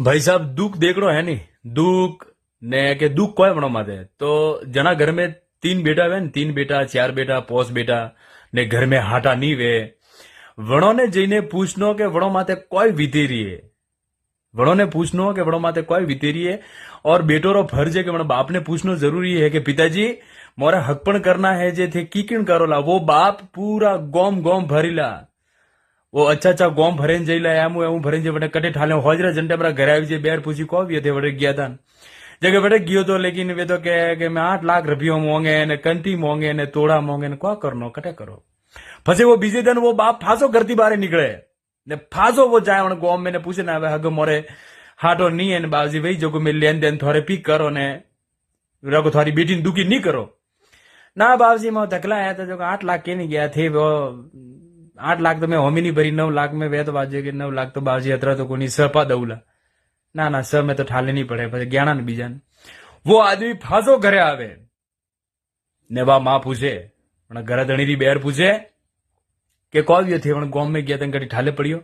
भाई साहब दुख देखड़ो है नहीं दुख ने के दुख कोई बनो माते तो जना घर में तीन बेटा वे तीन बेटा चार बेटा पोस बेटा ने घर में हाटा नहीं वे वणो ने जईने पूछनो के वणो माते कोई वितेरी है वणो ने पूछनो के वणो माते कोई वितेरी है और बेटो रो फर्ज है कि वणो बाप ने पूछनो जरूरी है कि पिताजी मोरे हकपण करना है जे थे कीकिण करोला वो बाप पूरा गोम गोम भरीला वो अच्छा गोम भरेन जईला एमू एमू भरेन जे वटे कटे ठाले होजरा जंटे हमरा घरे આવી જે બેર પૂછી કોવી તે વડે ગયા તા जगह वटे गयो तो लेकिन वे तो के मैं 8 लाख रुपया मोंगे ने कंटी मोंगे ने तोड़ा मोंगे ने क्या करनो कटे करो फसे वो बीजे दिन वो बाप फांसो करती बारे निकले ने फांसो वो जाए उन गोम में ने पूछे ना हग मोरे हाटो नहीं है ने बाजी भाई जो मैं लेन देन थोड़े पीक करो ने रगो थारी बेटी ने दुखी नहीं करो ना बाबजी मैं धकला आया था जो 8 लाख के नहीं गया थे वो 8 लाख तो मैं होमी नहीं भरी 9 लाख में वे तो बाजे के 9 लाख तो बाजी अतरा तो कोनी सपा दौला ना ना सर में तो ठाले नहीं पड़े પછી જ્ઞાના ને બીજા वो आदमी फांसो घरे आवे ने बा मां पूछे પણ ઘરે ધણીરી બેર પૂછે કે કોવ્યો થે પણ ગોમ में गया तन कटी ठाले पड़ियो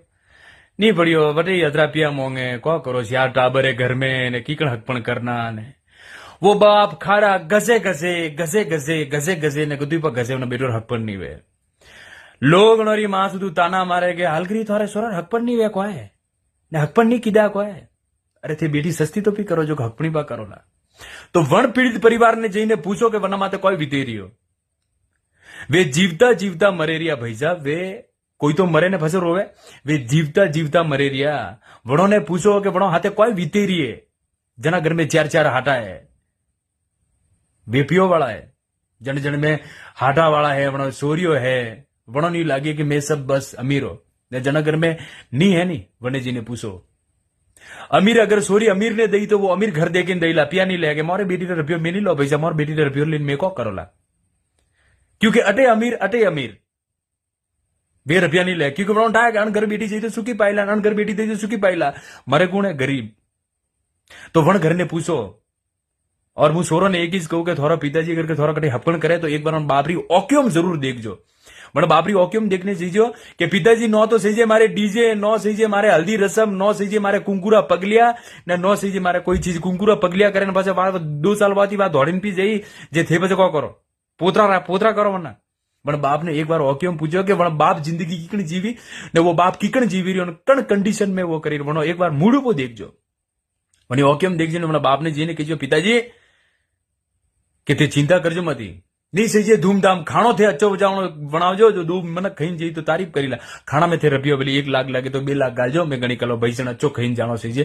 नहीं पड़ियो वटे अतरा पिया मोंगे को करो यार टाबरे घर में ने कीकण हकपण करना ने वो बाप खारा घसे घसे घसे घसे घसे घसे ने गुदी पर घसे ने बेटो हकपण नहीं वे लोग नोरी मां सुधु ताना मारे के हालकरी थारे सोरा हकपण नहीं वे कोए ने हकपण नहीं कीधा कोए अरे थे बेटी सस्ती तो भी करो जो हकपणी बा करोला तो वण पीड़ित परिवार ने जईने पूछो कि वना माते कोई वितेरियो वे जीवता जीवता मरेरिया भाई साहब वे कोई तो मरे ने फसे रोवे वे जीवता जीवता मरेरिया वणो ने पूछो कि वणो हाथे कोई वितेरिये जना घर में 4-4 हाटा है वेपियो वाला है जन जन में हाटा वाला है वणो सोरियो है वणो नहीं लागे कि मैं सब बस अमीर हो ने जना घर में नहीं है नहीं वने जी ने पूछो अमीर अगर सोरी अमीर ने दी तो वो अमीर घर देके दईला पिया नहीं लेके मारे बेटी ने रुपयो में नहीं लो भैया मारे बेटी ने रुपयो लेने में को करोला क्योंकि अटे अमीर वे रुपया नहीं ले क्योंकि बड़ा उठाया अन घर बेटी चाहिए तो सुखी पाइला अन घर बेटी चाहिए तो सुखी पाइला मारे गुण है गरीब तो वण घर ने पूछो और मुझ सोरो ने एक ही कहूं कि थोड़ा पिताजी अगर थोड़ा कटे हपकण करे तो एक बार बापरी ओक्योम जरूर देखजो મને બાપરી ઓક્યુમ देखने सीजो कि पिताजी नो तो सीजे मारे डीजे नो सीजे मारे हल्दी रसम नो सीजे मारे कुंकुरा पगलिया ने नो सीजे मारे कोई चीज कुंकुरा पगलिया करे पाछे 2 साल बाद ही बात दौड़ीने पी जई जे थे पछे को करो पोतरा करो वरना पण बाप ने एक बार ओक्युम पूछो कि वण बाप जिंदगी कीकण जीवी ने वो बाप कीकण जीवी रह्यो कण कंडीशन में वो करी वणो एक बार मूडो को देखजो वणी ओक्युम देखजो ने वणा बाप ने जीने कहियो पिताजी के ते चिंता करजो मती नहीं सही धूमधाम खाणो थे अच्छो बजावणो बनावजो जो दू मन खाई जी तो तारीफ करीला खाना में थे रुपयो भले 1 लाख लागे तो 2 लाख गालजो मैं गणी कलो भाई जण अच्छो खाई जानो सही